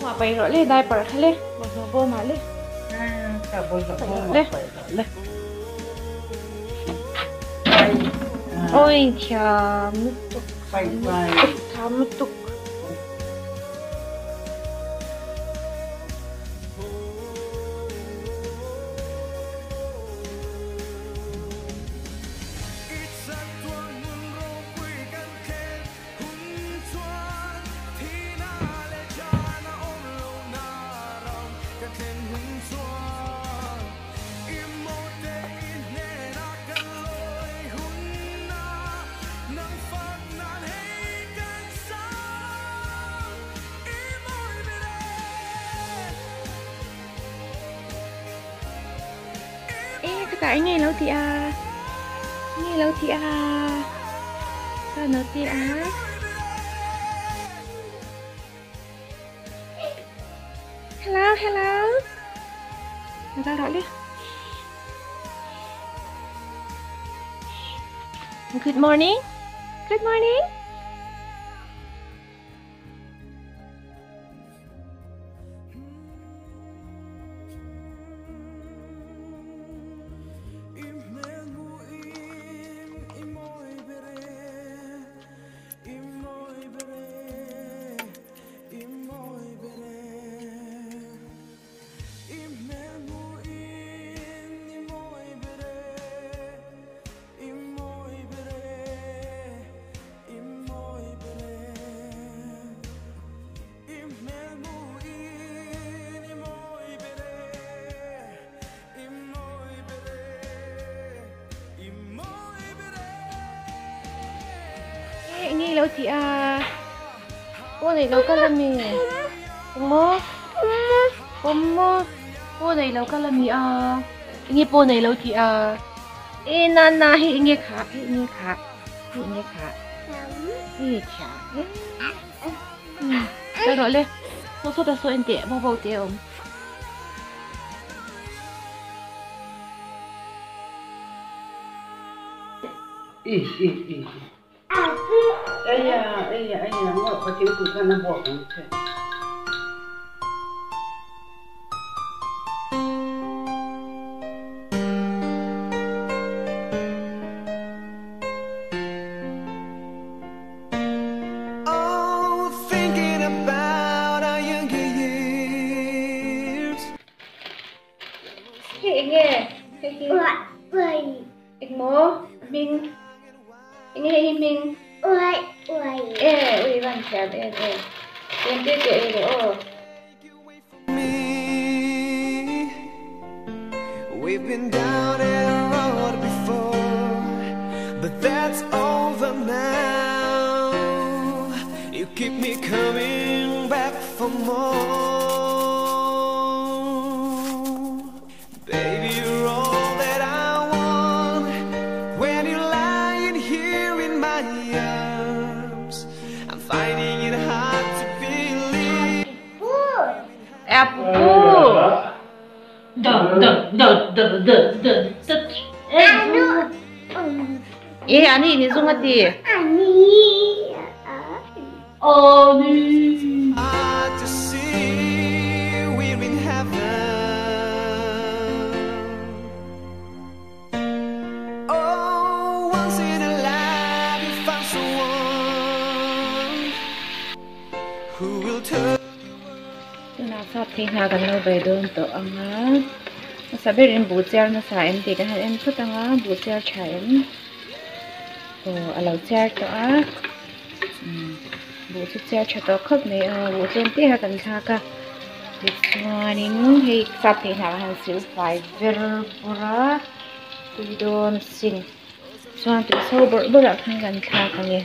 Mà bay rồi lên đây bật lên, bật rồi vô mà lên. Cả bột rồi Lên. Ôi chà, mất tục. Mất tục. Cái nghe lâu thì à, nghe lâu thì à, sao nó thì à, hello hello, người ta gọi đi, good morning, good morning. Nghe lâu thì à, cô này lâu cả lần mì, cô này lâu cả lần mì à, nghe cô này lâu thì à, na nghe khá, nghe chả, đây rồi lên, số ta số anh tệ, bao tệ ông. Ella, ngồi có chữ tụi con nó bỏ không thế. Hey nghe, anh mô, mình, anh nghe mình, văn chạm em tiết kệ rồi. We've been down that road before, but that's over now. You keep me coming back for more. Baby, you're all that I want. When you're lying here in my arms, I'm finding it hard to believe. Apple. 아니 니 송아띠 아니 Hard to see we're in heaven. Oh, once in a life you found someone who will turn. nào sắp thì nào gần lâu về đơn tổ ăn á, sao biết em bù treo nó xài em thì cái em thích ăn á bù treo chảy em, ở lẩu treo tổ á, bù treo cho tổ khóc này bù treo tí ha cần thà cả, this morning he sắp thì nào hàng xíu phải verbura, we don't sing, so thì sâu bự bự là không cần thà cả nhỉ.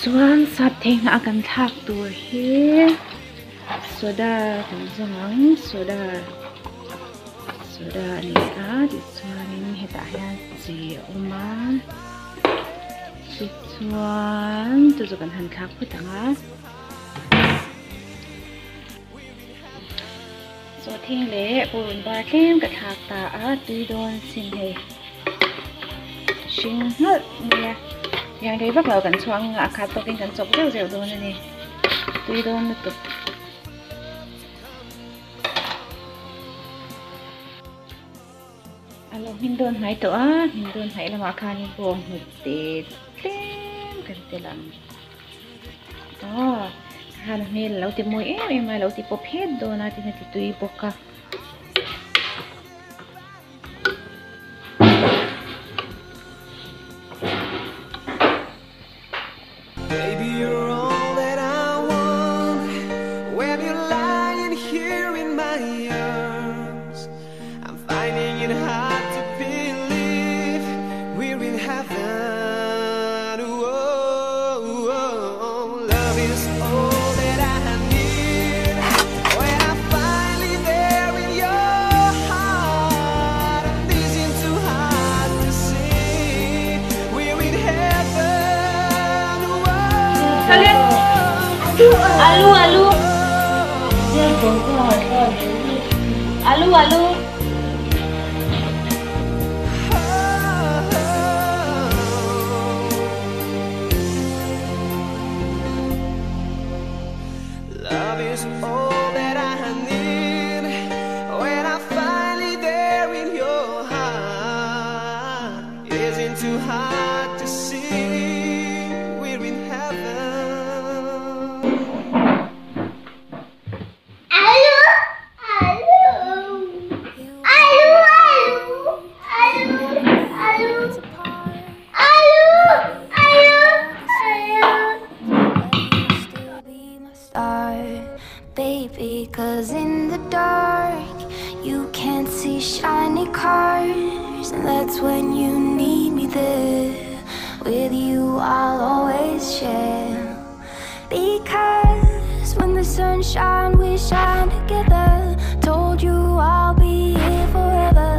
chuan sap thei na kan thak tur hi soda kan zong soda ni a ti chuanin heta hian chi oma ti chuan tu chu kan han thak phutanga so thing le purun bar tlem ka thak ta a tui don sin hei shin hal nia yang dei bak lo kan chuang a khat to kin kan chok zeu zeu don ani tui don na tu alo hin don hai to a hin don hai lama khan bong hu te tlem kan te lang han mel lo ti moi mai lo ti pop het do na ti tui boka Baby, you're all that I want. When you're lying here in my arms, I'm finding it hard to believe we're in heaven. Whoa, love is all that I need. When I'm finally there in your heart, this isn't too hard to see. We're in heaven. Alu, alu. Alu, alu. Love is all that I need. When I'm finally there in your heart, it isn't too hard to see. We're in heaven. Baby, 'cause in the dark you can't see shiny cars, and that's when you need me there. With you I'll always share, because when the sun shines we shine together. Told you I'll be here forever,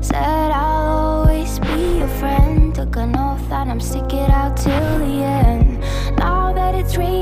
said I'll always be your friend. Took an oath that I'm stick it out till the end. Now that it's raining